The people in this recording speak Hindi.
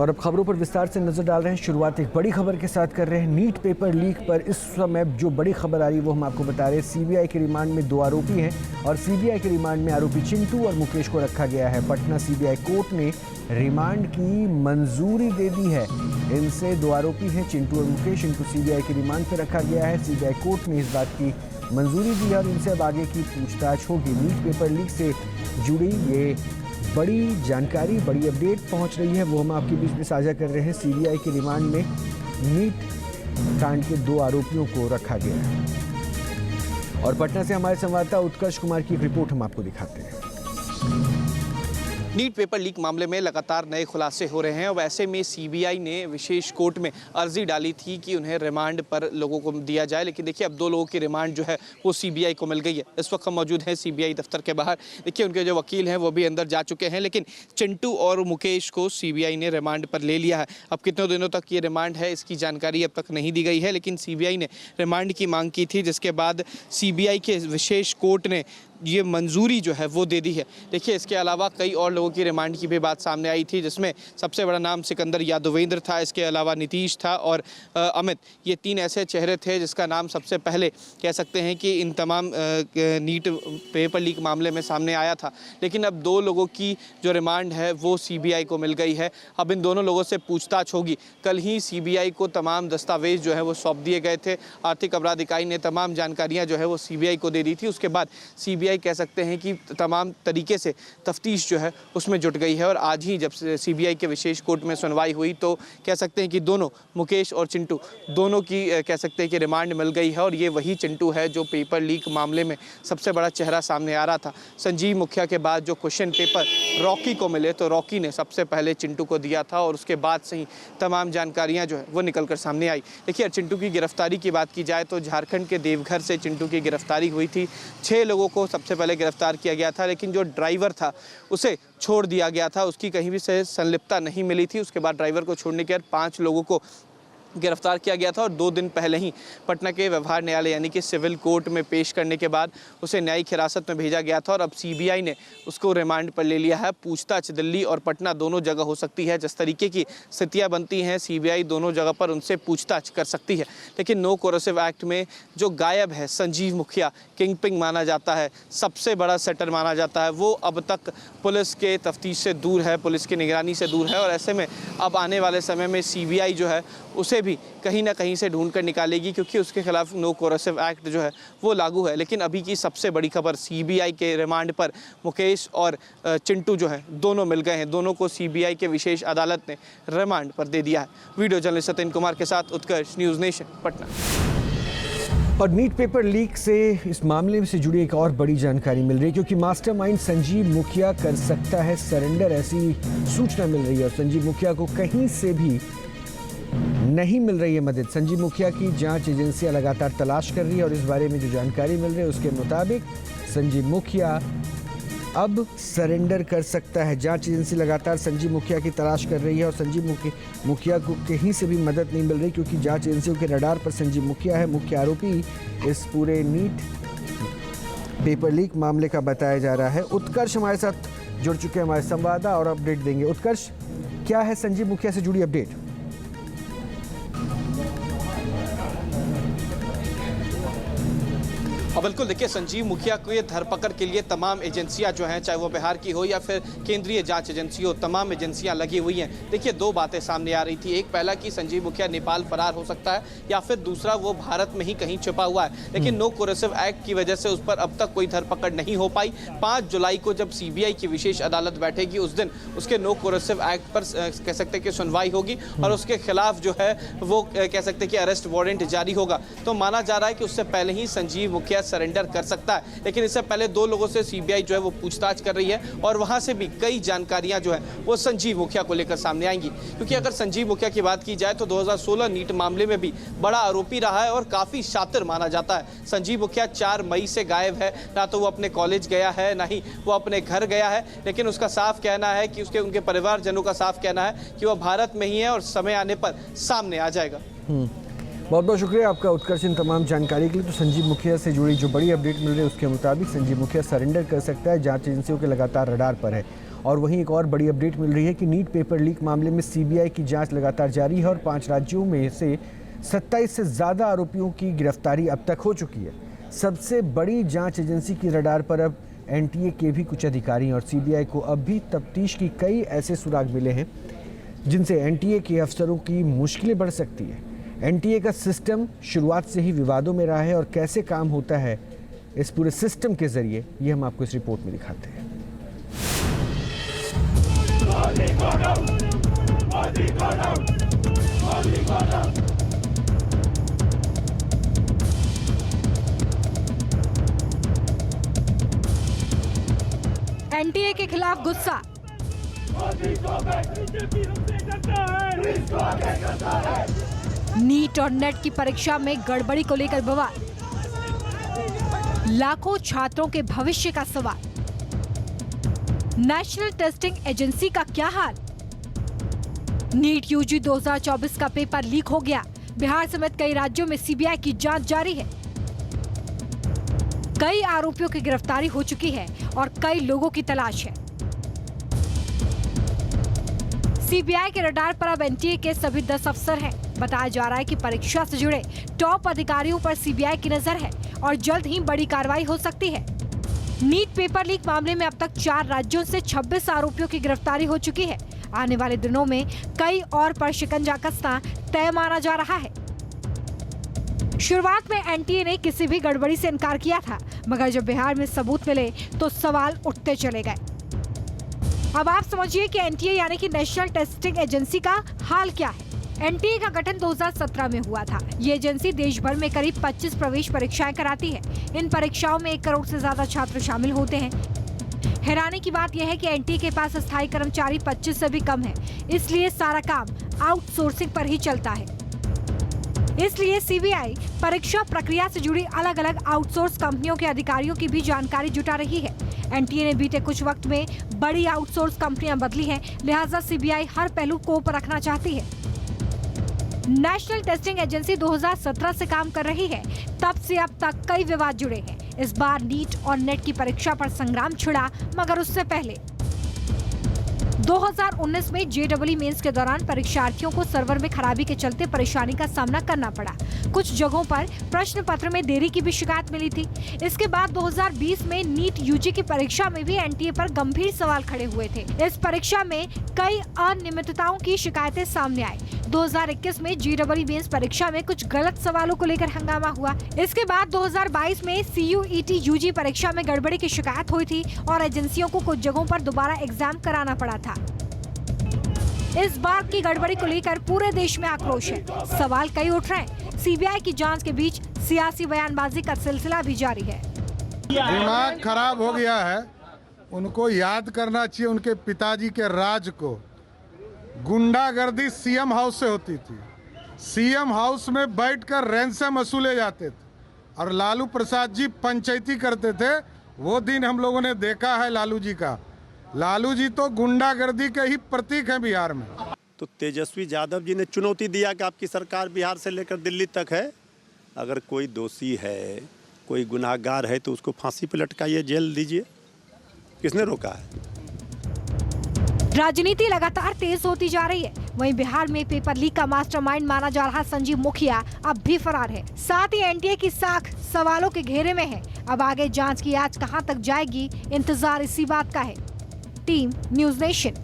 और अब खबरों पर विस्तार से नजर डाल रहे हैं। शुरुआत एक बड़ी खबर के साथ कर रहे हैं। नीट पेपर लीक पर इस समय जो बड़ी खबर आ रही है वो हम आपको बता रहे हैं। सीबीआई के रिमांड में 2 आरोपी हैं और सीबीआई के रिमांड में आरोपी चिंटू और मुकेश को रखा गया है। पटना सीबीआई कोर्ट ने रिमांड की मंजूरी दे दी है। इनसे 2 आरोपी हैं, चिंटू और मुकेश। इनको सीबीआई के रिमांड पर रखा गया है। सीबीआई कोर्ट ने इस बात की मंजूरी दी है और इनसे अब आगे की पूछताछ होगी। नीट पेपर लीक से जुड़ी ये बड़ी जानकारी, बड़ी अपडेट पहुंच रही है, वो हम आपके बीच में साझा कर रहे हैं। सीबीआई के रिमांड में नीट कांड के 2 आरोपियों को रखा गया है। और पटना से हमारे संवाददाता उत्कर्ष कुमार की एक रिपोर्ट हम आपको दिखाते हैं। नीट पेपर लीक मामले में लगातार नए खुलासे हो रहे हैं और ऐसे में सीबीआई ने विशेष कोर्ट में अर्जी डाली थी कि उन्हें रिमांड पर लोगों को दिया जाए, लेकिन देखिए अब 2 लोगों की रिमांड जो है वो सीबीआई को मिल गई है। इस वक्त हम मौजूद हैं सीबीआई दफ्तर के बाहर। देखिए उनके जो वकील हैं वो भी अंदर जा चुके हैं, लेकिन चिंटू और मुकेश को सीबीआई ने रिमांड पर ले लिया है। अब कितने दिनों तक ये रिमांड है इसकी जानकारी अब तक नहीं दी गई है, लेकिन सीबीआई ने रिमांड की मांग की थी, जिसके बाद सीबीआई के विशेष कोर्ट ने ये मंजूरी जो है वो दे दी है। देखिए इसके अलावा कई और लोगों की रिमांड की भी बात सामने आई थी, जिसमें सबसे बड़ा नाम सिकंदर यादवेंद्र था। इसके अलावा नीतीश था और अमित, ये 3 ऐसे चेहरे थे जिसका नाम सबसे पहले कह सकते हैं कि इन तमाम नीट पेपर लीक मामले में सामने आया था। लेकिन अब 2 लोगों की जो रिमांड है वो सीबीआई को मिल गई है। अब इन दोनों लोगों से पूछताछ होगी। कल ही सीबीआई को तमाम दस्तावेज जो है वो सौंप दिए गए थे। आर्थिक अपराध इकाई ने तमाम जानकारियाँ जो है वो सीबीआई को दे दी थी। उसके बाद सीबीआई कह सकते हैं कि तमाम तरीके से तफ्तीश जो है उसमें जुट गई है। और आज ही जब सीबीआई के विशेष कोर्ट में सुनवाई हुई तो कह सकते हैं कि दोनों, मुकेश और चिंटू, दोनों की कह सकते हैं कि रिमांड मिल गई है। और ये वही चिंटू है जो पेपर लीक मामले में सबसे बड़ा चेहरा सामने आ रहा था। संजीव मुखिया के बाद जो क्वेश्चन पेपर रॉकी को मिले तो रॉकी ने सबसे पहले चिंटू को दिया था और उसके बाद से ही तमाम जानकारियाँ जो है वो निकल कर सामने आई। देखिए चिंटू की गिरफ्तारी की बात की जाए तो झारखंड के देवघर से चिंटू की गिरफ्तारी हुई थी। 6 लोगों को सबसे पहले गिरफ्तार किया गया था, लेकिन जो ड्राइवर था उसे छोड़ दिया गया था। उसकी कहीं भी से संलिप्तता नहीं मिली थी। उसके बाद ड्राइवर को छोड़ने के बाद 5 लोगों को गिरफ्तार किया गया था और 2 दिन पहले ही पटना के व्यवहार न्यायालय यानी कि सिविल कोर्ट में पेश करने के बाद उसे न्यायिक हिरासत में भेजा गया था। और अब सीबीआई ने उसको रिमांड पर ले लिया है। पूछताछ दिल्ली और पटना दोनों जगह हो सकती है। जिस तरीके की स्थितियां बनती हैं सीबीआई दोनों जगह पर उनसे पूछताछ कर सकती है। लेकिन नो कोरोसिव एक्ट में जो गायब है संजीव मुखिया, किंगपिन माना जाता है, सबसे बड़ा सेटर माना जाता है, वो अब तक पुलिस के तफ्तीश से दूर है, पुलिस की निगरानी से दूर है। और ऐसे में अब आने वाले समय में सीबीआई जो है उसे भी कहीं ना कहीं से ढूंढ कर निकालेगी, क्योंकि उसके खिलाफ नो कोरोसिव एक्ट जो है वो लागू है। लेकिन अभी की सबसे बड़ी खबर, सीबीआई के रिमांड पर मुकेश और चिंटू जो है दोनों मिल गए हैं। दोनों को सीबीआई के विशेष अदालत ने रिमांड पर दे दिया है। वीडियो जर्नलिस्ट सत्येंद्र कुमार के साथ उत्कर्ष, न्यूज़ नेशन, पटना। और नीट पेपर लीक से इस मामले से जुड़ी एक और बड़ी जानकारी मिल रही है, क्योंकि मास्टरमाइंड संजीव मुखिया कर सकता है सरेंडर, ऐसी सूचना मिल रही है। और संजीव मुखिया को कहीं से भी नहीं मिल रही है मदद। संजीव मुखिया की जांच एजेंसियां लगातार तलाश कर रही है और इस बारे में जो जानकारी मिल रही है उसके मुताबिक संजीव मुखिया अब सरेंडर कर सकता है। जांच एजेंसी लगातार संजीव मुखिया की तलाश कर रही है और संजीव मुखिया को कहीं से भी मदद नहीं मिल रही, क्योंकि जांच एजेंसियों के रडार पर संजीव मुखिया है, मुख्य आरोपी इस पूरे नीट पेपर लीक मामले का बताया जा रहा है। उत्कर्ष हमारे साथ जुड़ चुके हैं, हमारे संवाददाता, और अपडेट देंगे। उत्कर्ष, क्या है संजीव मुखिया से जुड़ी अपडेट? और बिल्कुल देखिए संजीव मुखिया को ये धरपकड़ के लिए तमाम एजेंसियां जो हैं, चाहे वो बिहार की हो या फिर केंद्रीय जांच एजेंसी हो, तमाम एजेंसियां लगी हुई हैं। देखिए 2 बातें सामने आ रही थी। एक पहला कि संजीव मुखिया नेपाल फरार हो सकता है या फिर दूसरा वो भारत में ही कहीं छिपा हुआ है। लेकिन नो कोरोसिव एक्ट की वजह से उस पर अब तक कोई धरपकड़ नहीं हो पाई। 5 जुलाई को जब सीबीआई की विशेष अदालत बैठेगी उस दिन उसके नो कोरोसिव एक्ट पर कह सकते हैं कि सुनवाई होगी और उसके खिलाफ जो है वो कह सकते हैं कि अरेस्ट वारंट जारी होगा। तो माना जा रहा है कि उससे पहले ही संजीव मुखिया सरेंडर कर सकता है। लेकिन इससे पहले 2 लोगों से सीबीआई जो है वो पूछताछ कर रही है और वहां से भी कई जानकारियां जो है वो संजीव मुखिया को लेकर सामने आएंगी। क्योंकि अगर संजीव मुखिया की बात की जाए तो 2016 नीट मामले में भी बड़ा आरोपी रहा है और काफी शातिर माना जाता है। संजीव मुखिया 4 मई से गायब है, ना तो वो अपने कॉलेज गया है ना ही वो अपने घर गया है। लेकिन उसका साफ कहना है कि उनके परिवारजनों का साफ कहना है कि वह भारत में ही है और समय आने पर सामने आ जाएगा। बहुत बहुत शुक्रिया आपका उत्कर्ष इन तमाम जानकारी के लिए। तो संजीव मुखिया से जुड़ी जो बड़ी अपडेट मिल रही है उसके मुताबिक संजीव मुखिया सरेंडर कर सकता है, जांच एजेंसियों के लगातार रडार पर है। और वहीं एक और बड़ी अपडेट मिल रही है कि नीट पेपर लीक मामले में सीबीआई की जांच लगातार जारी है और 5 राज्यों में से 27 से ज़्यादा आरोपियों की गिरफ्तारी अब तक हो चुकी है। सबसे बड़ी जांच एजेंसी की रडार पर अब एनटीए के भी कुछ अधिकारी हैं और सीबीआई को अब भी तफ्तीश की कई ऐसे सुराग मिले हैं जिनसे एनटीए के अफसरों की मुश्किलें बढ़ सकती है। एनटीए का सिस्टम शुरुआत से ही विवादों में रहा है और कैसे काम होता है इस पूरे सिस्टम के जरिए ये हम आपको इस रिपोर्ट में दिखाते हैं। एनटीए के खिलाफ गुस्सा, नीट और नेट की परीक्षा में गड़बड़ी को लेकर बवाल, लाखों छात्रों के भविष्य का सवाल, नेशनल टेस्टिंग एजेंसी का क्या हाल, नीट यूजी 2024 का पेपर लीक हो गया, बिहार समेत कई राज्यों में सीबीआई की जांच जारी है, कई आरोपियों की गिरफ्तारी हो चुकी है और कई लोगों की तलाश है। सीबीआई के रडार पर अब एनटीए के सभी 10 अफसर हैं। बताया जा रहा है कि परीक्षा से जुड़े टॉप अधिकारियों पर सीबीआई की नजर है और जल्द ही बड़ी कार्रवाई हो सकती है। नीट पेपर लीक मामले में अब तक 4 राज्यों से 26 आरोपियों की गिरफ्तारी हो चुकी है। आने वाले दिनों में कई और पर शिकंजा कसना तय माना जा रहा है। शुरुआत में एनटीए ने किसी भी गड़बड़ी से इनकार किया था, मगर जब बिहार में सबूत मिले तो सवाल उठते चले गए। अब आप समझिए कि एनटीए यानी कि नेशनल टेस्टिंग एजेंसी का हाल क्या है। एनटीए का गठन 2017 में हुआ था। ये एजेंसी देश भर में करीब 25 प्रवेश परीक्षाएं कराती है। इन परीक्षाओं में 1 करोड़ से ज्यादा छात्र शामिल होते हैं। हैरानी की बात यह है कि एनटीए के पास अस्थायी कर्मचारी 25 से भी कम है, इसलिए सारा काम आउटसोर्सिंग पर ही चलता है। इसलिए सीबीआई परीक्षा प्रक्रिया से जुड़ी अलग अलग आउटसोर्स कंपनियों के अधिकारियों की भी जानकारी जुटा रही है। एनटीए ने बीते कुछ वक्त में बड़ी आउटसोर्स कंपनियां बदली हैं, लिहाजा सीबीआई हर पहलू को ऊपर रखना चाहती है। नेशनल टेस्टिंग एजेंसी 2017 से काम कर रही है, तब से अब तक कई विवाद जुड़े हैं। इस बार नीट और नेट की परीक्षा पर संग्राम छिड़ा, मगर उससे पहले 2019 में जेईई मेंस के दौरान परीक्षार्थियों को सर्वर में खराबी के चलते परेशानी का सामना करना पड़ा। कुछ जगहों पर प्रश्न पत्र में देरी की भी शिकायत मिली थी। इसके बाद 2020 में नीट यूजी की परीक्षा में भी एनटीए पर गंभीर सवाल खड़े हुए थे। इस परीक्षा में कई अनियमितताओं की शिकायतें सामने आई। 2021 में जेईई मेंस परीक्षा में कुछ गलत सवालों को लेकर हंगामा हुआ। इसके बाद 2022 में सीयूईटी यूजी परीक्षा में गड़बड़ी की शिकायत हुई थी और एजेंसियों को कुछ जगहों पर दोबारा एग्जाम कराना पड़ा था। इस बार की गड़बड़ी को लेकर पूरे देश में आक्रोश है। सवाल कई उठ रहे हैं। सीबीआई की जांच के बीच सियासी बयानबाजी का सिलसिला भी जारी है। दिमाग खराब हो गया है, उनको याद करना चाहिए उनके पिताजी के राज को। गुंडागर्दी सीएम हाउस से होती थी। सीएम हाउस में बैठकर रैंसम वसूले जाते थे और लालू प्रसाद जी पंचायती करते थे। वो दिन हम लोगों ने देखा है लालू जी का। लालू जी तो गुंडागर्दी के ही प्रतीक हैं बिहार में। तो तेजस्वी यादव जी ने चुनौती दिया कि आपकी सरकार बिहार से लेकर दिल्ली तक है, अगर कोई दोषी है, कोई गुनाहगार है तो उसको फांसी पर लटकाइए, जेल दीजिए। किसने रोका है? राजनीति लगातार तेज होती जा रही है। वहीं बिहार में पेपर लीक का मास्टरमाइंड माना जा रहा संजीव मुखिया अब भी फरार है। साथ ही एनटीए की साख सवालों के घेरे में है। अब आगे जांच की आज कहां तक जाएगी, इंतजार इसी बात का है। Team news nation.